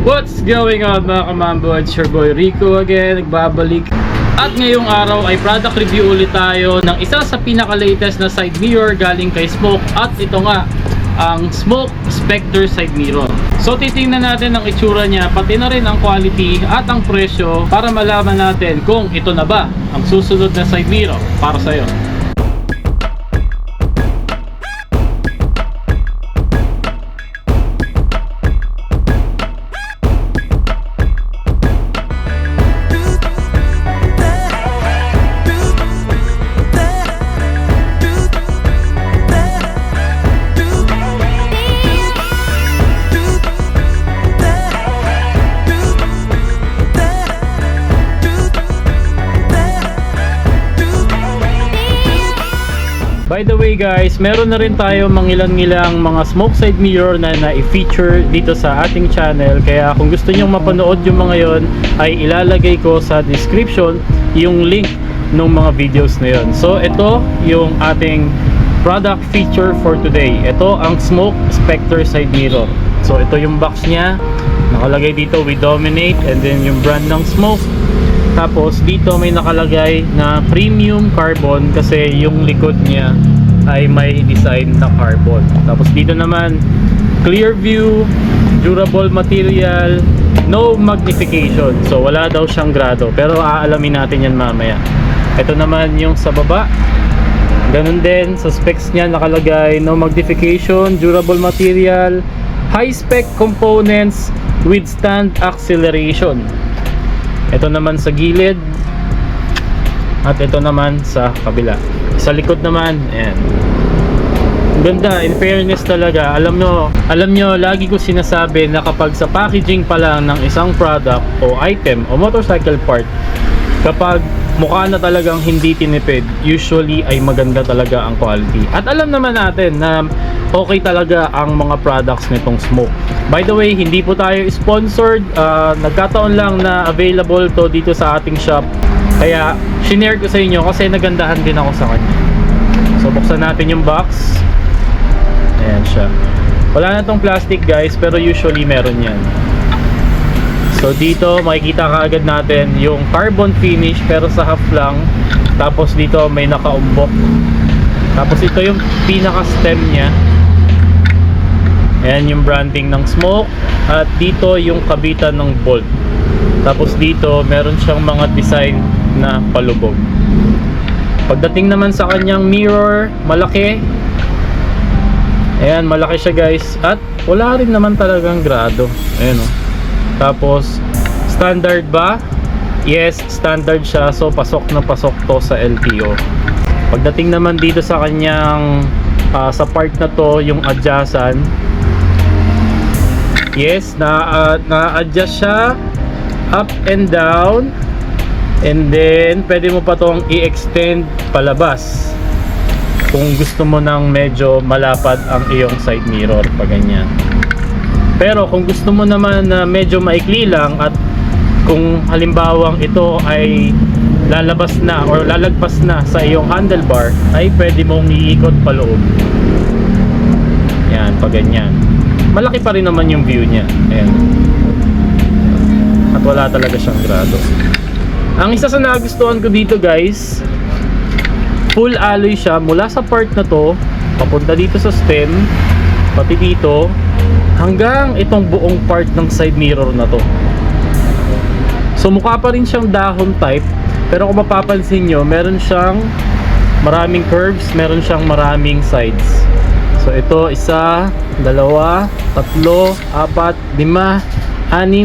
What's going on mga kamambo? It's your boy Rico again, nagbabalik. At ngayong araw ay product review ulit tayo ng isa sa pinaka-latest na side mirror galing kay Smoke. At ito nga, ang Smoke Spectre side mirror. So titingnan natin ang itsura niya, pati na rin ang quality at ang presyo para malaman natin kung ito na ba ang susunod na side mirror para sa'yo. By the way guys, meron na rin tayo mangilan-ngilang mga smoke side mirror na na-feature dito sa ating channel. Kaya kung gusto nyong mapanood yung mga yon, ay ilalagay ko sa description yung link ng mga videos na yon. So ito yung ating product feature for today. Ito ang Smoke Spectre side mirror. So ito yung box nya, nakalagay dito "We Dominate" and then yung brand ng Smoke. Tapos dito may nakalagay na premium carbon kasi yung likod niya ay may design na carbon. Tapos dito naman clear view, durable material, no magnification. So wala daw siyang grado, pero aalamin natin yan mamaya. Ito naman yung sa baba. Ganun din sa specs niya nakalagay no magnification, durable material, high spec components, withstand acceleration. Ito naman sa gilid at ito naman sa kabila. Sa likod naman, ayan. Ganda, in fairness talaga. Alam nyo, lagi ko sinasabi na kapag sa packaging pa lang ng isang product o item o motorcycle part, kapag mukha na talagang hindi tinipid, usually ay maganda talaga ang quality. At alam naman natin na okay talaga ang mga products nitong Smoke. By the way, hindi po tayo sponsored. Nagkataon lang na available to dito sa ating shop. Kaya, shinare ko sa inyo kasi nagandahan din ako sa kanya. So, buksan natin yung box. Ayan siya. Wala na tong plastic guys, pero usually meron yan. So, dito makikita kaagad natin yung carbon finish pero sa half lang. Tapos dito may nakaumbok. Tapos ito yung pinaka-stem nya. Ayan yung branding ng Smoke. At dito yung kabitan ng bolt. Tapos dito meron siyang mga design na palubog. Pagdating naman sa kanyang mirror, malaki. Ayan, malaki siya guys. At wala rin naman talagang grado. Ayan o. Tapos standard ba? Yes, standard siya. So pasok na pasok to sa LTO. Pagdating naman dito sa kanyang sa part na to, yung adjustan, yes, na-adjust siya up and down. And then pwede mo pa tong i-extend palabas kung gusto mo nang medyo malapad ang iyong side mirror pag ganyan. Pero kung gusto mo naman na medyo maikli lang at kung halimbawang ito ay lalabas na or lalagpas na sa iyong handlebar, ay pwede mong iikot paloob. Yan, pag ganyan. Malaki pa rin naman yung view niya. Ayan. At wala talaga siyang grado. Ang isa sa nagustuhan ko dito guys, full alloy siya mula sa part na to papunta dito sa stem, pati dito hanggang itong buong part ng side mirror na to. So mukha pa rin siyang dahon type, pero kung mapapansin nyo, meron siyang maraming curves, meron siyang maraming sides. So ito, 1, 2, 3, 4, 5, 6, 7,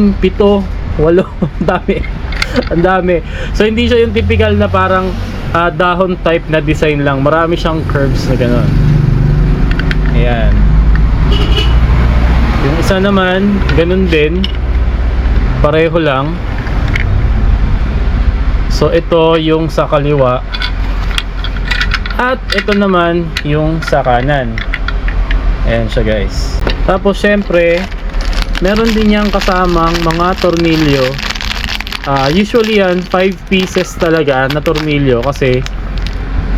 8, 8 dami. Ang dami. So hindi siya yung typical na parang dahon type na design lang. Marami siyang curves na gano'n. Ayan. Yung isa naman, ganun din. Pareho lang. So ito yung sa kaliwa. At ito naman yung sa kanan. Ayan siya guys. Tapos syempre, meron din niyang kasamang mga tornilyo. Usually yan 5 pieces talaga na tornilyo kasi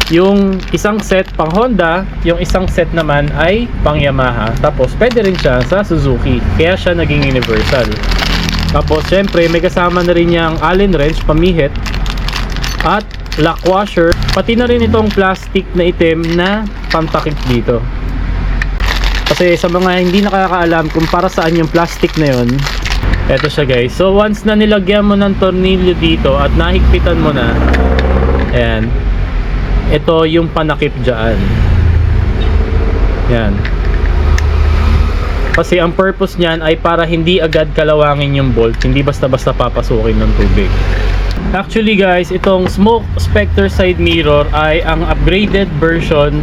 yung isang set pang Honda, yung isang set naman ay pang Yamaha. Tapos pwede rin siya sa Suzuki, kaya siya naging universal. Tapos syempre may kasama na rin yung Allen wrench pamihit at lock washer, pati na rin itong plastic na itim na pantakip dito. Kasi sa mga hindi nakakaalam kung para saan yung plastic na yon, eto siya guys. So once na nilagyan mo ng tornilyo dito at nahigpitan mo na, ayan, ito yung panakip dyan. Yan. Kasi ang purpose niyan ay para hindi agad kalawangin yung bolt, hindi basta-basta papasukin ng tubig. Actually guys, itong Smoke Spectre side mirror ay ang upgraded version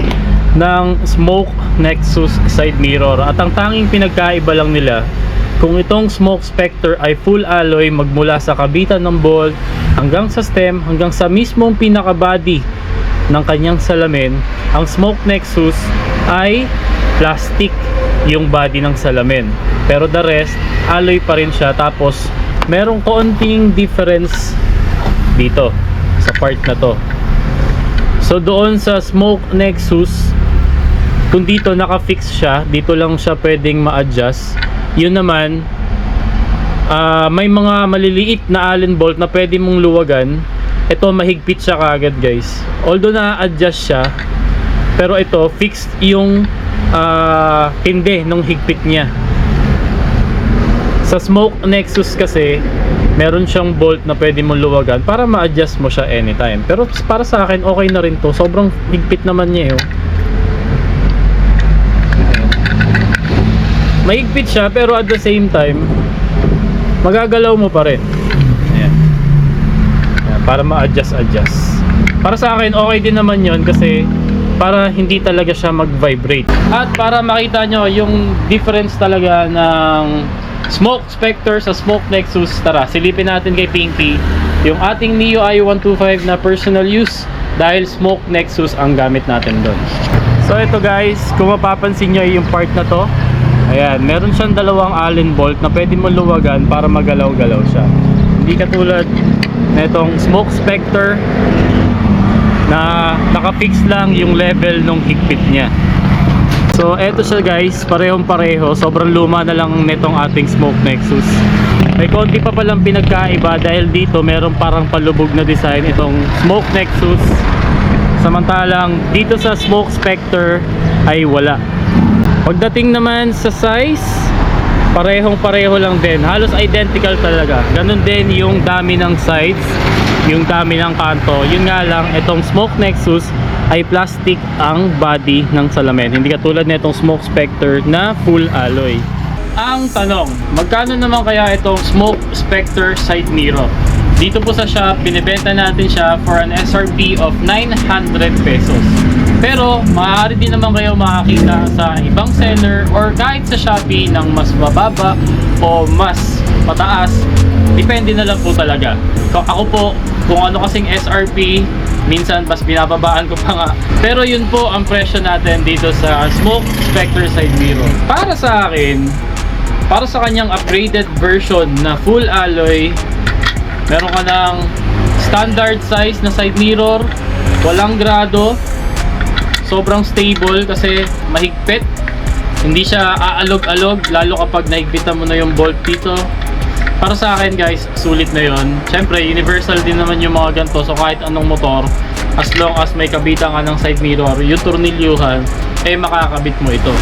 ng Smoke Nexus side mirror. At ang tanging pinagkaiba lang nila, kung itong Smoke Spectre ay full alloy magmula sa kabitan ng bolt hanggang sa stem, hanggang sa mismong pinaka-body ng kanyang salamin, ang Smoke Nexus ay plastic yung body ng salamin. Pero the rest, alloy pa rin siya. Tapos merong konting difference dito sa part na to. So doon sa Smoke Nexus, kung dito naka-fix siya, dito lang siya pwedeng ma-adjust. Yun naman, may mga maliliit na Allen bolt na pwede mong luwagan. Ito mahigpit siya kaagad guys. Although na-adjust siya, pero ito fixed yung tinde nung higpit niya. Sa Smoke Nexus kasi meron siyang bolt na pwede mong luwagan para ma-adjust mo siya anytime. Pero para sa akin okay na rin to. Sobrang higpit naman niya eh. Mahigpit siya pero at the same time magagalaw mo pa rin. Ayan. Ayan, para ma-adjust. Para sa akin okay din naman yon kasi para hindi talaga siya mag-vibrate. At para makita nyo yung difference talaga ng Smoke Spectre sa Smoke Nexus, tara silipin natin kay Pinky yung ating Neo i125 na personal use, dahil Smoke Nexus ang gamit natin doon. So ito guys, kung mapapansin nyo yung part na to, ayan, meron siyang dalawang Allen bolt na pwede mo luwagan para magalaw-galaw siya. Hindi katulad na itong Smoke Spectre na nakafix lang yung level nung higpit niya. So eto siya guys, parehong-pareho. Sobrang luma na lang nitong ating Smoke Nexus. May konti pa palang pinagkaiba dahil dito meron parang palubog na design itong Smoke Nexus. Samantalang dito sa Smoke Spectre ay wala. Pagdating naman sa size, parehong-pareho lang din. Halos identical talaga. Ganun din yung dami ng sides, yung dami ng kanto. Yun nga lang, itong Smoke Nexus ay plastic ang body ng salamin. Hindi katulad na itong Smoke Spectre na full alloy. Ang tanong, magkano naman kaya itong Smoke Spectre side mirror? Dito po sa shop, binibenta natin siya for an SRP of 900 pesos. Pero maaari din naman kayo makakita sa ibang seller or kahit sa Shopee ng mas mababa o mas mataas. Depende na lang po talaga. Ako po, kung ano kasing SRP, minsan mas binababaan ko pa nga. Pero yun po ang presyo natin dito sa Smoke Spectre side mirror. Para sa akin, para sa kanyang upgraded version na full alloy, meron ka ng standard size na side mirror, walang grado, sobrang stable kasi mahigpit, hindi siya aalog-alog lalo kapag nahigpitan mo na yung bolt dito. Para sa akin guys, sulit na yon. Siyempre universal din naman yung mga ganito, so kahit anong motor, as long as may kabitan ka ng side mirror, yung tornilyuhan, eh makakabit mo ito.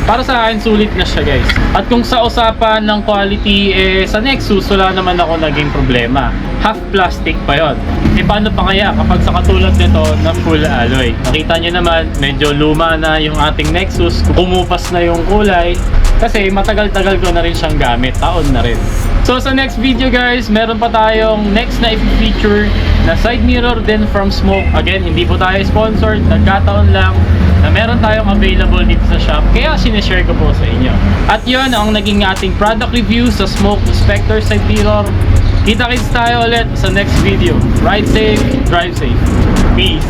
Para sa akin, sulit na siya guys. At kung sa usapan ng quality, sa Nexus wala naman ako naging problema. Half plastic pa yon. Paano pa kaya kapag sa katulad nito na full alloy? Nakita nyo naman, medyo luma na yung ating Nexus. Umupas na yung kulay. Kasi matagal-tagal ko na rin siyang gamit. Taon na rin. So sa next video guys, meron pa tayong next na i-feature na side mirror din from Smoke. Again, hindi po tayo sponsored. Nagkataon lang na meron tayong available dito sa shop, kaya sinishare ko po sa inyo. At yun ang naging ating product review sa Smoke Spectre side mirror. Kita-kits tayo ulit sa next video. Ride safe, drive safe. Peace!